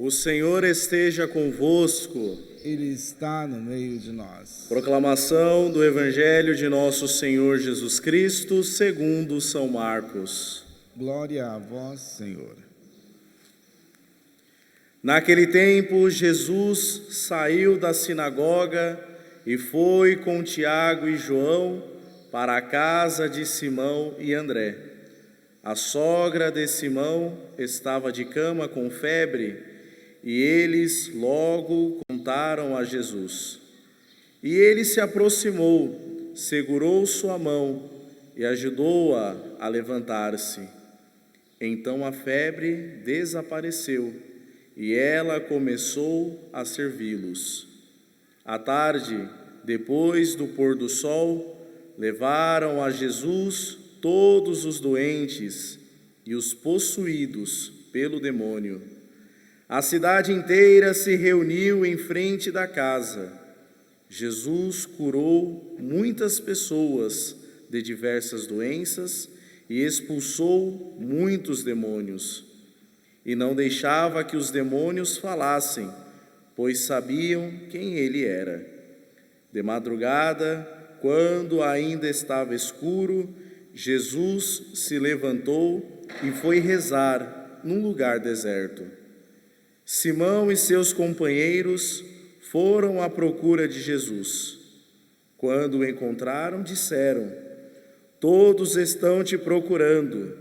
O Senhor esteja convosco. Ele está no meio de nós. Proclamação do Evangelho de nosso Senhor Jesus Cristo, segundo São Marcos. Glória a vós, Senhor. Naquele tempo, Jesus saiu da sinagoga e foi com Tiago e João para a casa de Simão e André. A sogra de Simão estava de cama com febre, e eles logo contaram a Jesus. E ele se aproximou, segurou sua mão e ajudou-a a levantar-se. Então a febre desapareceu e ela começou a servi-los. À tarde, depois do pôr do sol, levaram a Jesus todos os doentes e os possuídos pelo demônio. A cidade inteira se reuniu em frente da casa. Jesus curou muitas pessoas de diversas doenças e expulsou muitos demônios. E não deixava que os demônios falassem, pois sabiam quem ele era. De madrugada, quando ainda estava escuro, Jesus se levantou e foi rezar num lugar deserto. Simão e seus companheiros foram à procura de Jesus. Quando o encontraram, disseram: "Todos estão te procurando."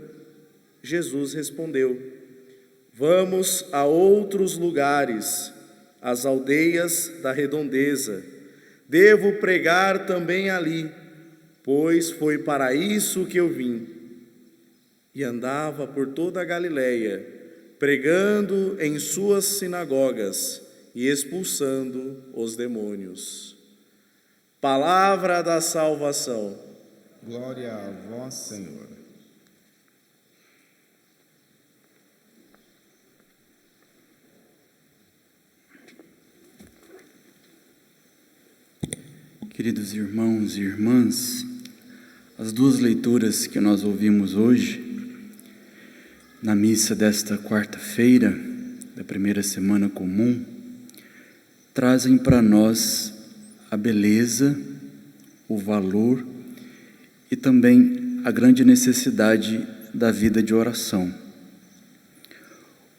Jesus respondeu: "Vamos a outros lugares, às aldeias da redondeza. Devo pregar também ali, pois foi para isso que eu vim." E andava por toda a Galileia, pregando em suas sinagogas e expulsando os demônios. Palavra da salvação. Glória a vós, Senhor. Queridos irmãos e irmãs, as duas leituras que nós ouvimos hoje, na missa desta quarta-feira, da primeira semana comum, trazem para nós a beleza, o valor e também a grande necessidade da vida de oração.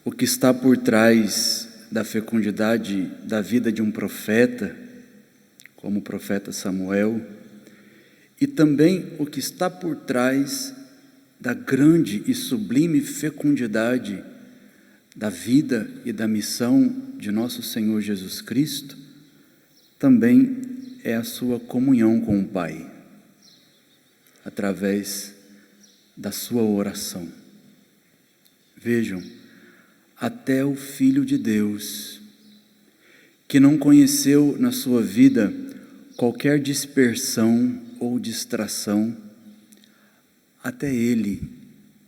O que está por trás da fecundidade da vida de um profeta, como o profeta Samuel, e também o que está por trás da grande e sublime fecundidade da vida e da missão de nosso Senhor Jesus Cristo, também é a sua comunhão com o Pai, através da sua oração. Vejam, até o Filho de Deus, que não conheceu na sua vida qualquer dispersão ou distração, até ele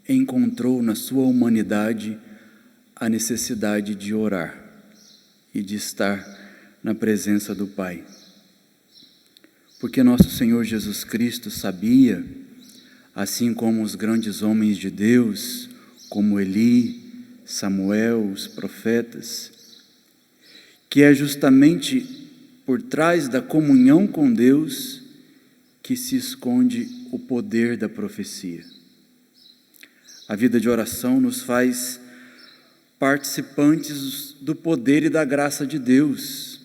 encontrou na sua humanidade a necessidade de orar e de estar na presença do Pai. Porque nosso Senhor Jesus Cristo sabia, assim como os grandes homens de Deus, como Eli, Samuel, os profetas, que é justamente por trás da comunhão com Deus que se esconde o poder da profecia. A vida de oração nos faz participantes do poder e da graça de Deus.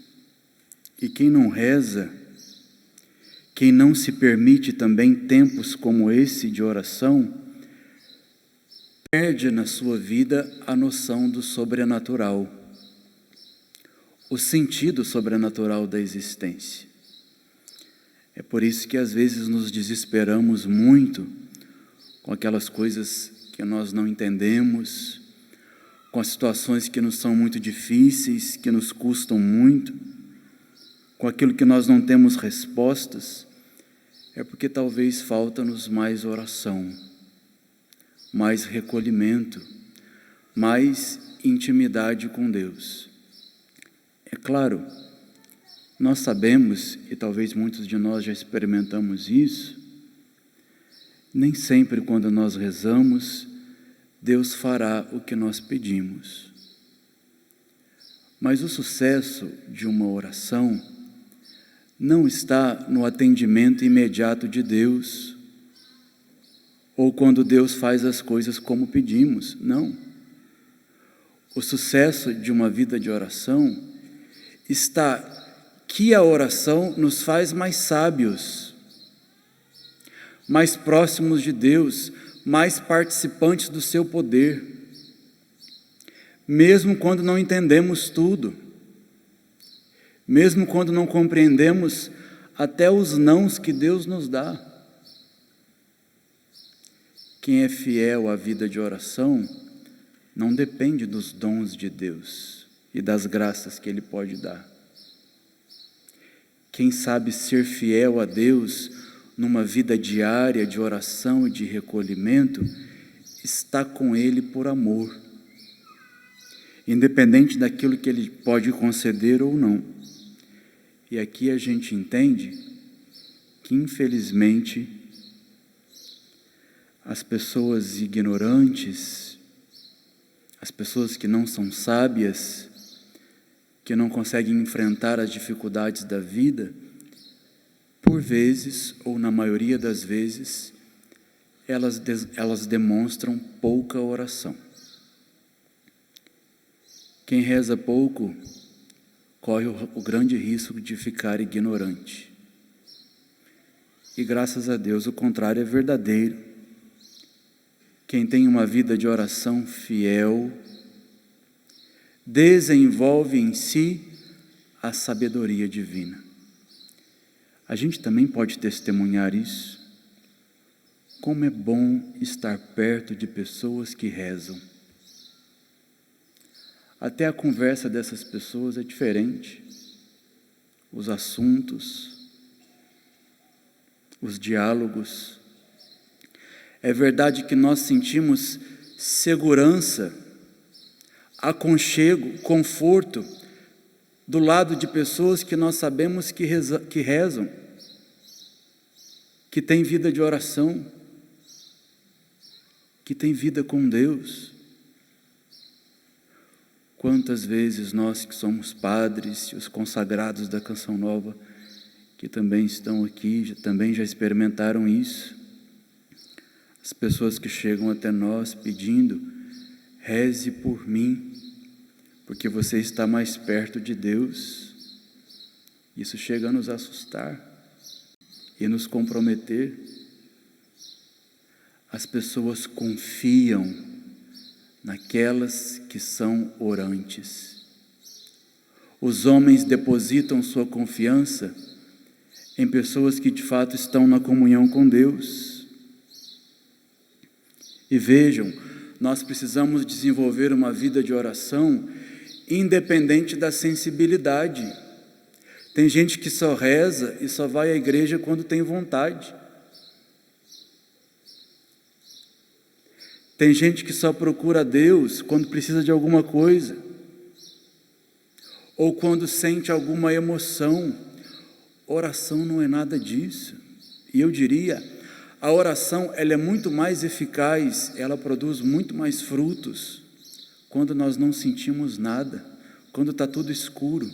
E quem não reza, quem não se permite também tempos como esse de oração, perde na sua vida a noção do sobrenatural, o sentido sobrenatural da existência. É por isso que às vezes nos desesperamos muito com aquelas coisas que nós não entendemos, com as situações que nos são muito difíceis, que nos custam muito, com aquilo que nós não temos respostas, é porque talvez falta-nos mais oração, mais recolhimento, mais intimidade com Deus. É claro, nós sabemos, e talvez muitos de nós já experimentamos isso, nem sempre quando nós rezamos, Deus fará o que nós pedimos. Mas o sucesso de uma oração não está no atendimento imediato de Deus, ou quando Deus faz as coisas como pedimos, não. O sucesso de uma vida de oração está que a oração nos faz mais sábios, mais próximos de Deus, mais participantes do seu poder, mesmo quando não entendemos tudo, mesmo quando não compreendemos até os nãos que Deus nos dá. Quem é fiel à vida de oração não depende dos dons de Deus e das graças que Ele pode dar. Quem sabe ser fiel a Deus numa vida diária de oração e de recolhimento, está com Ele por amor, independente daquilo que Ele pode conceder ou não. E aqui a gente entende que, infelizmente, as pessoas ignorantes, as pessoas que não são sábias, que não conseguem enfrentar as dificuldades da vida, por vezes, ou na maioria das vezes, elas demonstram pouca oração. Quem reza pouco corre o grande risco de ficar ignorante. E graças a Deus o contrário é verdadeiro. Quem tem uma vida de oração fiel, desenvolve em si a sabedoria divina. A gente também pode testemunhar isso. Como é bom estar perto de pessoas que rezam. Até a conversa dessas pessoas é diferente. Os assuntos, os diálogos. É verdade que nós sentimos segurança, aconchego, conforto do lado de pessoas que nós sabemos que rezam, que têm vida de oração, que têm vida com Deus. Quantas vezes nós que somos padres e os consagrados da Canção Nova, que também estão aqui, também já experimentaram isso. As pessoas que chegam até nós pedindo, reze por mim, porque você está mais perto de Deus. Isso chega a nos assustar e nos comprometer. As pessoas confiam naquelas que são orantes. Os homens depositam sua confiança em pessoas que de fato estão na comunhão com Deus. E vejam, nós precisamos desenvolver uma vida de oração independente da sensibilidade. Tem gente que só reza e só vai à igreja quando tem vontade. Tem gente que só procura a Deus quando precisa de alguma coisa, ou quando sente alguma emoção. Oração não é nada disso. E eu diria, a oração ela é muito mais eficaz, ela produz muito mais frutos quando nós não sentimos nada, quando está tudo escuro,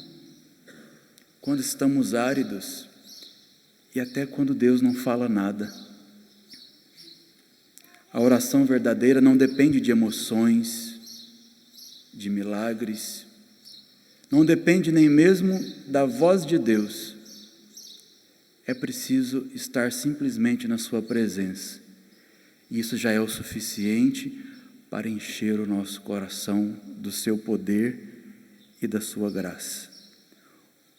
quando estamos áridos e até quando Deus não fala nada. A oração verdadeira não depende de emoções, de milagres, não depende nem mesmo da voz de Deus. É preciso estar simplesmente na sua presença. E isso já é o suficiente para encher o nosso coração do seu poder e da sua graça.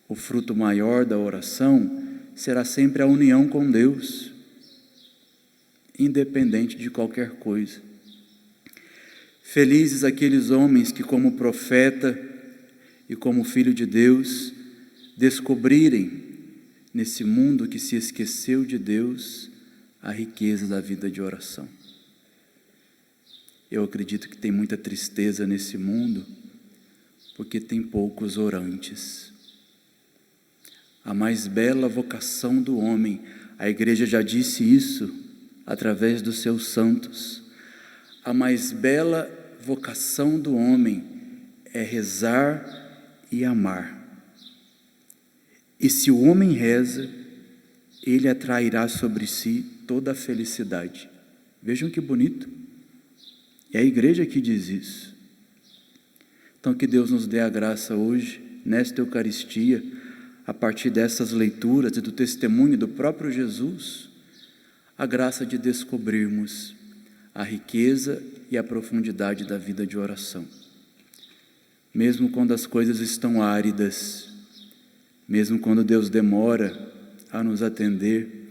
O fruto maior da oração será sempre a união com Deus, independente de qualquer coisa. Felizes aqueles homens que, como profeta e como filho de Deus, descobrirem nesse mundo que se esqueceu de Deus a riqueza da vida de oração. Eu acredito que tem muita tristeza nesse mundo porque tem poucos orantes. A mais bela vocação do homem, a igreja já disse isso através dos seus santos, a mais bela vocação do homem é rezar e amar. E se o homem reza, ele atrairá sobre si toda a felicidade. Vejam que bonito. É a igreja que diz isso. Então que Deus nos dê a graça hoje, nesta Eucaristia, a partir dessas leituras e do testemunho do próprio Jesus, a graça de descobrirmos a riqueza e a profundidade da vida de oração. Mesmo quando as coisas estão áridas, mesmo quando Deus demora a nos atender,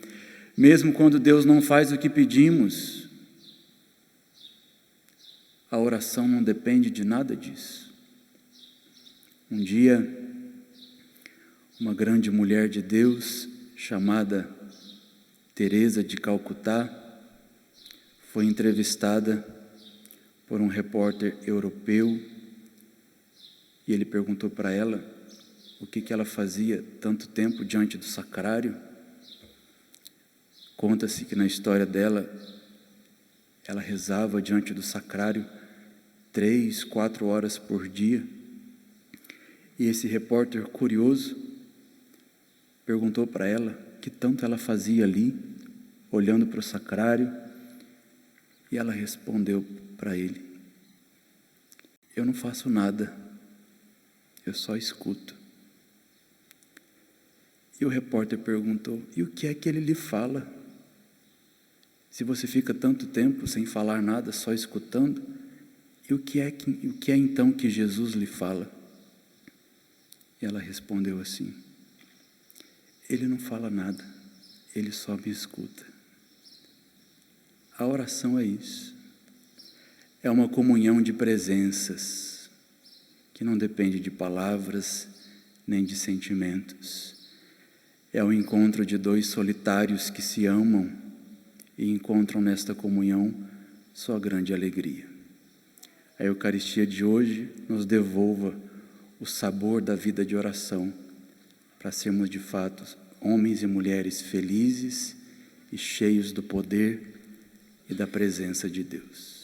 mesmo quando Deus não faz o que pedimos, a oração não depende de nada disso. Um dia, uma grande mulher de Deus, chamada Teresa de Calcutá, foi entrevistada por um repórter europeu e ele perguntou para ela o que ela fazia tanto tempo diante do sacrário. Conta-se que na história dela, ela rezava diante do sacrário 3, 4 horas por dia. E esse repórter curioso perguntou para ela que tanto ela fazia ali, olhando para o sacrário, e ela respondeu para ele: eu não faço nada, eu só escuto. E o repórter perguntou: e o que é que ele lhe fala? Se você fica tanto tempo sem falar nada, só escutando, e o que é então que Jesus lhe fala? E ela respondeu assim: ele não fala nada, ele só me escuta. A oração é isso. É uma comunhão de presenças, que não depende de palavras, nem de sentimentos. É o encontro de dois solitários que se amam e encontram nesta comunhão sua grande alegria. A Eucaristia de hoje nos devolva o sabor da vida de oração, para sermos de fato homens e mulheres felizes e cheios do poder e da presença de Deus.